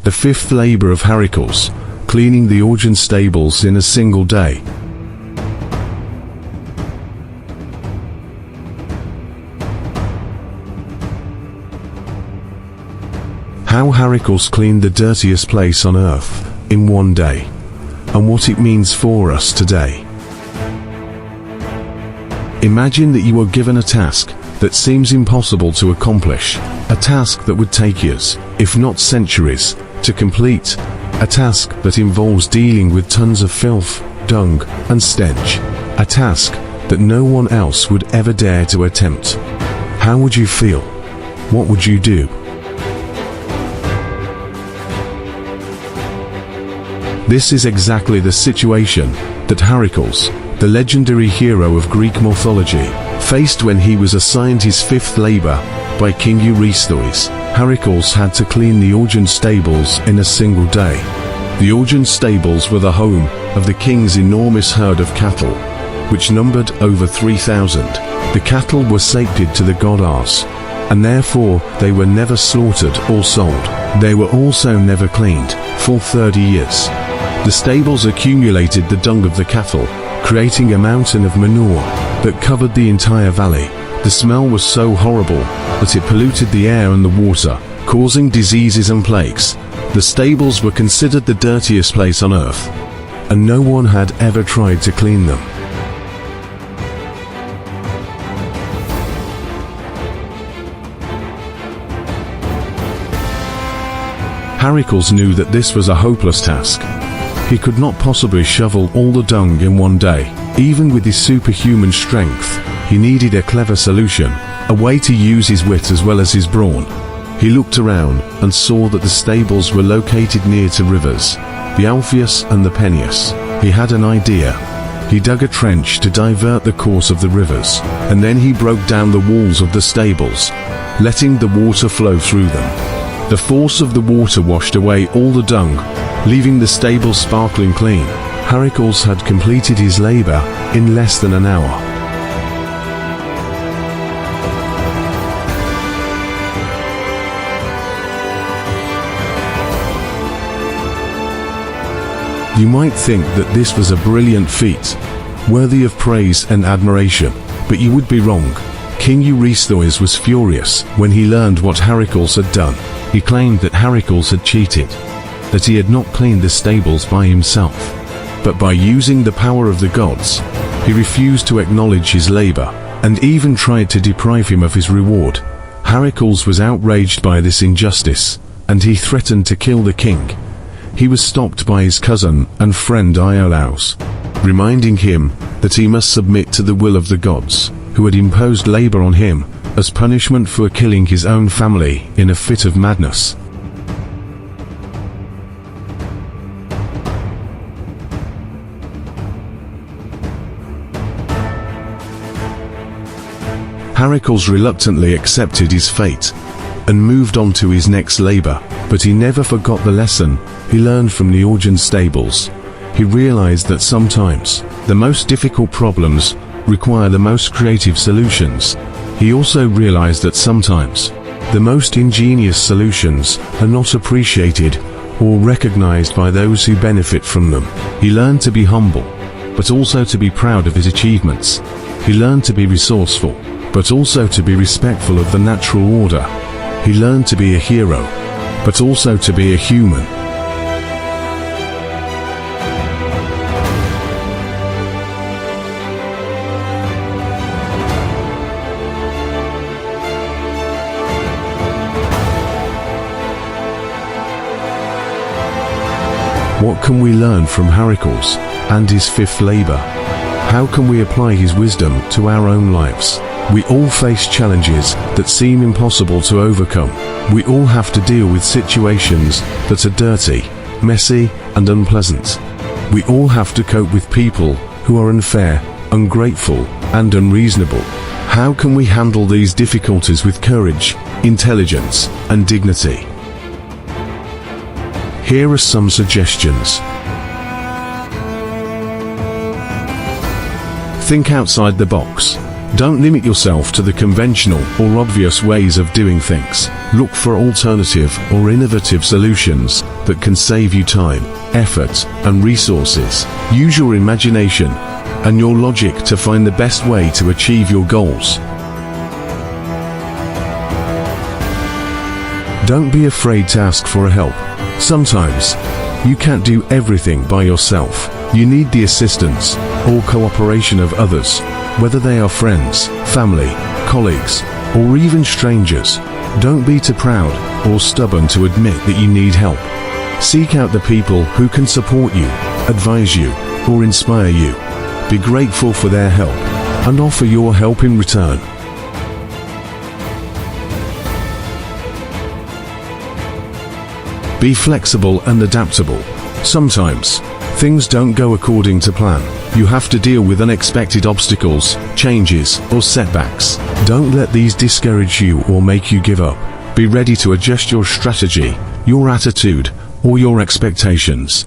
The fifth labor of Heracles, cleaning the Augean stables in a single day. How Heracles cleaned the dirtiest place on earth in one day, and what it means for us today. Imagine that you are given a task that seems impossible to accomplish, a task that would take years, if not centuries, to complete, a task that involves dealing with tons of filth, dung, and stench, a task that no one else would ever dare to attempt. How would you feel? What would you do? This is exactly the situation that Heracles, the legendary hero of Greek mythology, faced when he was assigned his fifth labor by King Eurystheus. Heracles had to clean the Augean stables in a single day. The Augean stables were the home of the king's enormous herd of cattle, which numbered over 3,000. The cattle were sacred to the god Augeas, and therefore they were never slaughtered or sold. They were also never cleaned for 30 years. The stables accumulated the dung of the cattle, creating a mountain of manure that covered the entire valley. The smell was so horrible that it polluted the air and the water, causing diseases and plagues. The stables were considered the dirtiest place on earth, and no one had ever tried to clean them. Heracles knew that this was a hopeless task. He could not possibly shovel all the dung in one day. Even with his superhuman strength, he needed a clever solution, a way to use his wit as well as his brawn. He looked around and saw that the stables were located near to rivers, the Alpheus and the Peneus. He had an idea. He dug a trench to divert the course of the rivers, and then he broke down the walls of the stables, letting the water flow through them. The force of the water washed away all the dung, leaving the stables sparkling clean. Heracles had completed his labor in less than an hour. You might think that this was a brilliant feat, worthy of praise and admiration, but you would be wrong. King Eurystheus was furious when he learned what Heracles had done. He claimed that Heracles had cheated, that he had not cleaned the stables by himself, but by using the power of the gods. He refused to acknowledge his labor, and even tried to deprive him of his reward. Heracles was outraged by this injustice, and he threatened to kill the king. He was stopped by his cousin and friend Elis, reminding him that he must submit to the will of the gods, who had imposed labor on him as punishment for killing his own family in a fit of madness. Heracles reluctantly accepted his fate and moved on to his next labor, but he never forgot the lesson he learned from the Augean stables. He realized that sometimes the most difficult problems require the most creative solutions. He also realized that sometimes the most ingenious solutions are not appreciated or recognized by those who benefit from them. He learned to be humble, but also to be proud of his achievements. He learned to be resourceful, but also to be respectful of the natural order. He learned to be a hero, but also to be a human. What can we learn from Heracles and his fifth labor? How can we apply his wisdom to our own lives? We all face challenges that seem impossible to overcome. We all have to deal with situations that are dirty, messy, and unpleasant. We all have to cope with people who are unfair, ungrateful, and unreasonable. How can we handle these difficulties with courage, intelligence, and dignity? Here are some suggestions. Think outside the box. Don't limit yourself to the conventional or obvious ways of doing things. Look for alternative or innovative solutions that can save you time, effort, and resources. Use your imagination and your logic to find the best way to achieve your goals. Don't be afraid to ask for help. Sometimes, you can't do everything by yourself. You need the assistance or cooperation of others, whether they are friends, family, colleagues, or even strangers. Don't be too proud or stubborn to admit that you need help. Seek out the people who can support you, advise you, or inspire you. Be grateful for their help and offer your help in return. Be flexible and adaptable. Sometimes, things don't go according to plan. You have to deal with unexpected obstacles, changes, or setbacks. Don't let these discourage you or make you give up. Be ready to adjust your strategy, your attitude, or your expectations.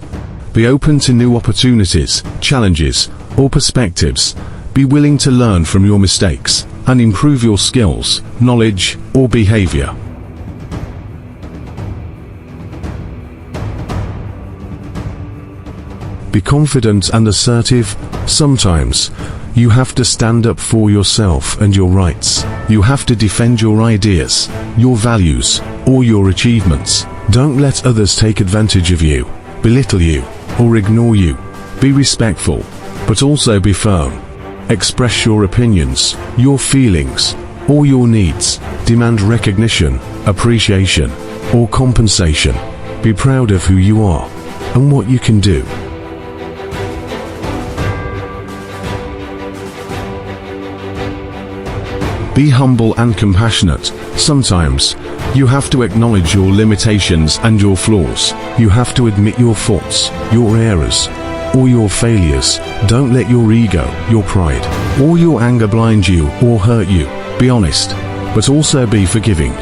Be open to new opportunities, challenges, or perspectives. Be willing to learn from your mistakes and improve your skills, knowledge, or behavior. Be confident and assertive. Sometimes, you have to stand up for yourself and your rights. You have to defend your ideas, your values, or your achievements. Don't let others take advantage of you, belittle you, or ignore you. Be respectful, but also be firm. Express your opinions, your feelings, or your needs. Demand recognition, appreciation, or compensation. Be proud of who you are and what you can do. Be humble and compassionate. Sometimes, you have to acknowledge your limitations and your flaws. You have to admit your faults, your errors, or your failures. Don't let your ego, your pride, or your anger blind you or hurt you. Be honest, but also be forgiving.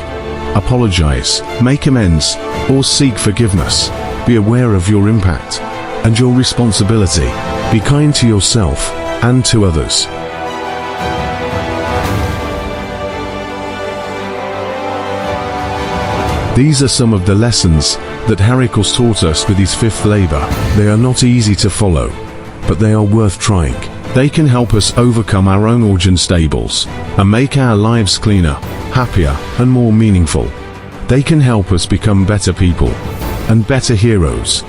Apologize, make amends, or seek forgiveness. Be aware of your impact and your responsibility. Be kind to yourself and to others. These are some of the lessons that Heracles taught us with his fifth labor. They are not easy to follow, but they are worth trying. They can help us overcome our own Augean stables and make our lives cleaner, happier, and more meaningful. They can help us become better people and better heroes.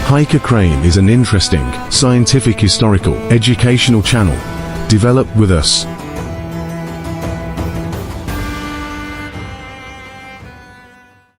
Hiker Crane is an interesting, scientific, historical, educational channel. Develop with us.